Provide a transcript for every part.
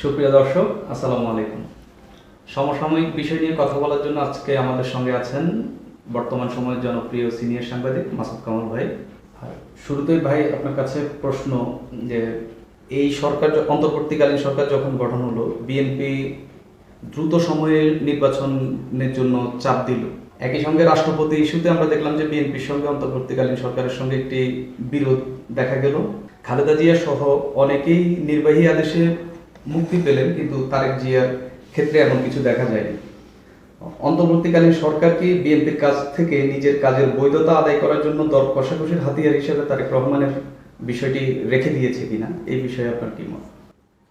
সুপ্রিয় দর্শক, আসসালামু আলাইকুম। সমসাময়িক বিষয় নিয়ে কথা বলার জন্য আজকে আমাদের সঙ্গে আছেন বর্তমান সময়ের জনপ্রিয় সিনিয়র সাংবাদিক মাসুদ কামাল ভাই। শুরুতেই ভাই আপনার কাছে প্রশ্ন যে এই সরকার অন্তর্বর্তীকালীন সরকার যখন গঠন হলো, বিএনপি দ্রুত সময়ে নির্বাচনের জন্য চাপ দিল। একই সঙ্গে রাষ্ট্রপতি ইস্যুতে আমরা দেখলাম যে বিএনপির সঙ্গে অন্তর্বর্তীকালীন সরকারের সঙ্গে একটি বিরোধ দেখা গেল। খালেদা জিয়া সহ অনেকেই নির্বাহী আদেশে মুক্তি পেলেন, কিন্তু তারেক জিয়ার ক্ষেত্রে এমন কিছু দেখা যায়নি। অন্তর্বর্তীকালীন সরকার কি বিএনপির কাছ থেকে নিজের কাজের বৈধতা আদায় করার জন্য দর কষাকষির হাতিয়ার হিসেবে তারেক রহমানের বিষয়টি রেখে দিয়েছে কিনা, এই বিষয়ে আপনার কি মত?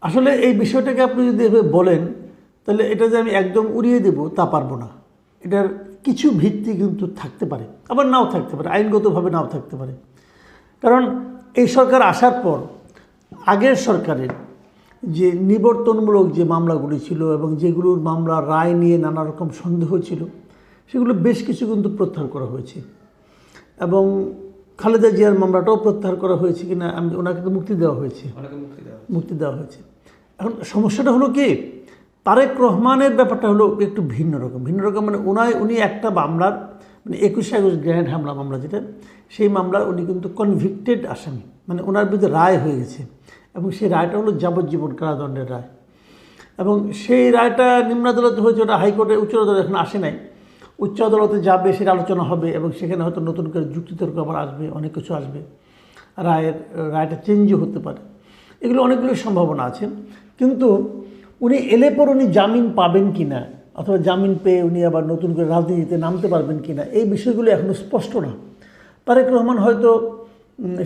আসলে এই বিষয়টাকে আপনি যদি এভাবে বলেন, তাহলে এটা যে আমি একদম উড়িয়ে দেব তা পারবো না। এটার কিছু ভিত্তি কিন্তু থাকতে পারে, আবার নাও থাকতে পারে, আইনগতভাবে নাও থাকতে পারে। কারণ এই সরকার আসার পর আগের সরকারের যে নিবর্তনমূলক যে মামলাগুলি ছিল এবং যেগুলোর মামলা রায় নিয়ে নানা রকম সন্দেহ ছিল, সেগুলো বেশ কিছু কিন্তু প্রত্যাহার করা হয়েছে। এবং খালেদা জিয়ার মামলাটাও প্রত্যাহার করা হয়েছে কিনা, ওনাকে তো মুক্তি দেওয়া হয়েছে, মুক্তি দেওয়া হয়েছে। এখন সমস্যাটা হলো কি, তারেক রহমানের ব্যাপারটা হলো একটু ভিন্ন রকম মানে উনি একটা মামলার মানে 21 গ্র্যান্ড হামলা মামলা যেটা, সেই মামলার উনি কিন্তু কনভিক্টেড আসামি, মানে ওনার বিরুদ্ধে রায় হয়ে গেছে এবং সেই রায়টা হলো যাবজ্জীবন কারাদণ্ডের রায়। এবং সেই রায়টা নিম্ন আদালতে হয়েছে, ওটা হাইকোর্টে উচ্চ আদালতে এখন আসে নাই। উচ্চ আদালতে যাবে, সেটা আলোচনা হবে এবং সেখানে হয়তো নতুন করে যুক্তিতর্ক আবার আসবে, অনেক কিছু আসবে, রায়টা চেঞ্জও হতে পারে। এগুলো অনেকগুলো সম্ভাবনা আছে। কিন্তু উনি এলে পর উনি জামিন পাবেন কি না, অথবা জামিন পেয়ে উনি আবার নতুন করে রাজনীতিতে নামতে পারবেন কি না, এই বিষয়গুলো এখনও স্পষ্ট না। তারেক রহমান হয়তো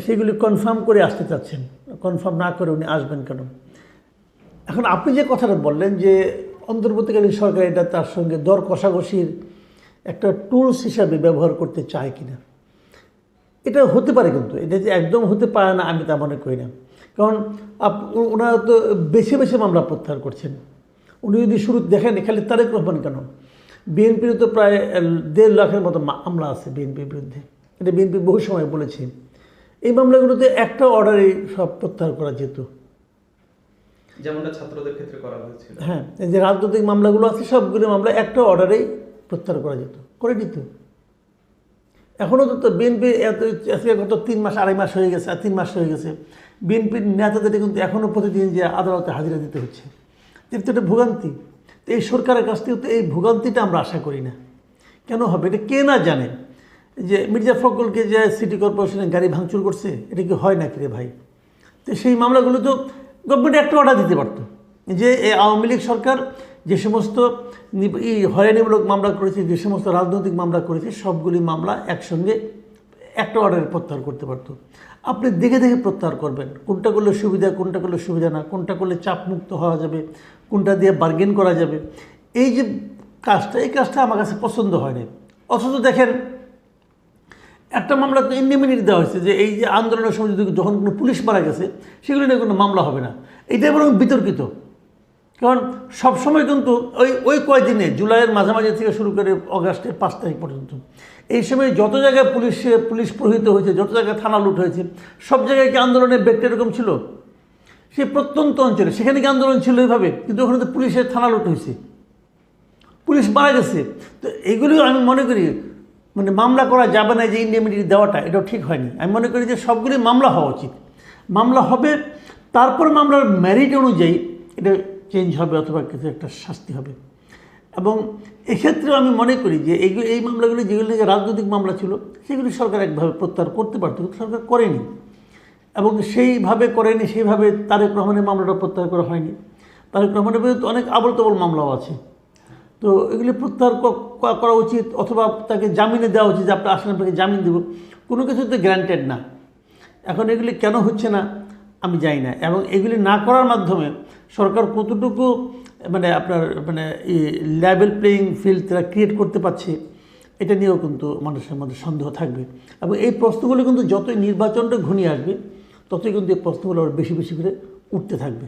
সেগুলি কনফার্ম করে আসতে চাচ্ছেন, কনফার্ম না করে উনি আসবেন কেন? এখন আপনি যে কথাটা বললেন যে অন্তর্বর্তীকালীন সরকার এটা তার সঙ্গে দর কষাকষির একটা টুলস হিসাবে ব্যবহার করতে চায় কিনা, এটা হতে পারে, কিন্তু এটা যে একদম হতে পারে না আমি তা মনে করি না। কারণ ওনারা তো বেছে বেছে মামলা প্রত্যাহার করছেন। উনি যদি শুরু দেখেন, খালি তারেক রহমান কেন, বিএনপির তো প্রায় 1.5 লাখের মতো মামলা আছে বিএনপির বিরুদ্ধে। এটা বিএনপি বহু সময় বলেছে। এই মামলাগুলোতে একটা অর্ডারে সব প্রত্যাহার করা যেত, যেমনটা ছাত্রদের ক্ষেত্রে করা হয়েছিল। হ্যাঁ, এই যে রাজনৈতিক মামলাগুলো আছে সবগুলো মামলা একটা অর্ডারেই প্রত্যাহার করা যেত, করে দিত। এখনও তো বিএনপি গত 3 মাস 2.5 মাস হয়ে গেছে, আর 3 মাস হয়ে গেছে, বিএনপির নেতাদের কিন্তু এখনও প্রতিদিন যে আদালতে হাজিরা দিতে হচ্ছে। কিন্তু এটা ভোগান্তি। তো এই সরকারের কাছ থেকে তো এই ভোগান্তিটা আমরা আশা করি না। কেন হবে? এটা কে না জানে যে মির্জা ফখরুলকে যে সিটি কর্পোরেশনের গাড়ি ভাঙচুর করছে, এটা কি হয় নাকি রে ভাই? তো সেই মামলাগুলো তো গভর্নমেন্ট একটা অর্ডার দিতে পারতো যে এই আওয়ামী লীগ সরকার যে সমস্ত হয়রানিমূলক মামলা করেছে, যে সমস্ত রাজনৈতিক মামলা করেছে, সবগুলি মামলা একসঙ্গে একটা অর্ডারে প্রত্যাহার করতে পারতো। আপনি দেখে দেখে প্রত্যাহার করবেন, কোনটা করলে সুবিধা, কোনটা করলে সুবিধা না, কোনটা করলে চাপমুক্ত হওয়া যাবে, কোনটা দিয়ে বার্গেন করা যাবে। এই যে কাজটা, এই কাজটা আমার কাছে পছন্দ হয়নি। অথচ দেখেন, একটা মামলা তো ইন্ডিমিনিটি দেওয়া হয়েছে যে এই যে আন্দোলনের সময় যদি যখন কোনো পুলিশ মারা গেছে, সেগুলো নিয়ে কোনো মামলা হবে না। এইটাই বরং বিতর্কিত। কারণ সবসময় কিন্তু ওই কয়দিনে, জুলাইয়ের মাঝামাঝি থেকে শুরু করে অগাস্টের 5 তারিখ পর্যন্ত, এই সময় যত জায়গায় পুলিশ প্রহিত হয়েছে, যত জায়গায় থানা লুট হয়েছে, সব জায়গায় কি আন্দোলনের ব্যক্তি এরকম ছিল? সে প্রত্যন্ত অঞ্চলে, সেখানে কি আন্দোলন ছিল এইভাবে? কিন্তু ওখানে তো পুলিশের থানা লুট হয়েছে, পুলিশ মারা গেছে। তো এগুলিও আমি মনে করি মানে মামলা করা যাবে না, যে ইন্ডিমিনিটি দেওয়াটা, এটাও ঠিক হয়নি। আমি মনে করি যে সবগুলি মামলা হওয়া উচিত। মামলা হবে, তারপর মামলার মেরিট অনুযায়ী এটা চেঞ্জ হবে অথবা কিছু একটা শাস্তি হবে। এবং এক্ষেত্রেও আমি মনে করি যে এই মামলাগুলি যেগুলি রাজনৈতিক মামলা ছিল, সেগুলি সরকার একভাবে প্রত্যাহার করতে পারত, কিন্তু সরকার করেনি। এবং সেইভাবে করেনি, সেইভাবে তারেক রহমানের মামলাটা প্রত্যাহার করা হয়নি। তারেক রহমানের বিরুদ্ধে অনেক আবল তাবল মামলাও আছে। তো এগুলি প্রত্যাহার করা উচিত, অথবা তাকে জামিনে দেওয়া উচিত যে আপনি আসলে আপনাকে জামিন দেব। কোনো কিছু তো গ্যারান্টেড না। এখন এগুলি কেন হচ্ছে না আমি জানি না। এবং এগুলি না করার মাধ্যমে সরকার কতটুকু লেভেল প্লেয়িং ফিল্ড তারা ক্রিয়েট করতে পারছে, এটা নিয়েও কিন্তু মানুষের মধ্যে সন্দেহ থাকবে। এবং এই প্রশ্নগুলো কিন্তু যতই নির্বাচনটা ঘনিয়ে আসবে, ততই কিন্তু এই প্রশ্নগুলো আরও বেশি বেশি করে উঠতে থাকবে।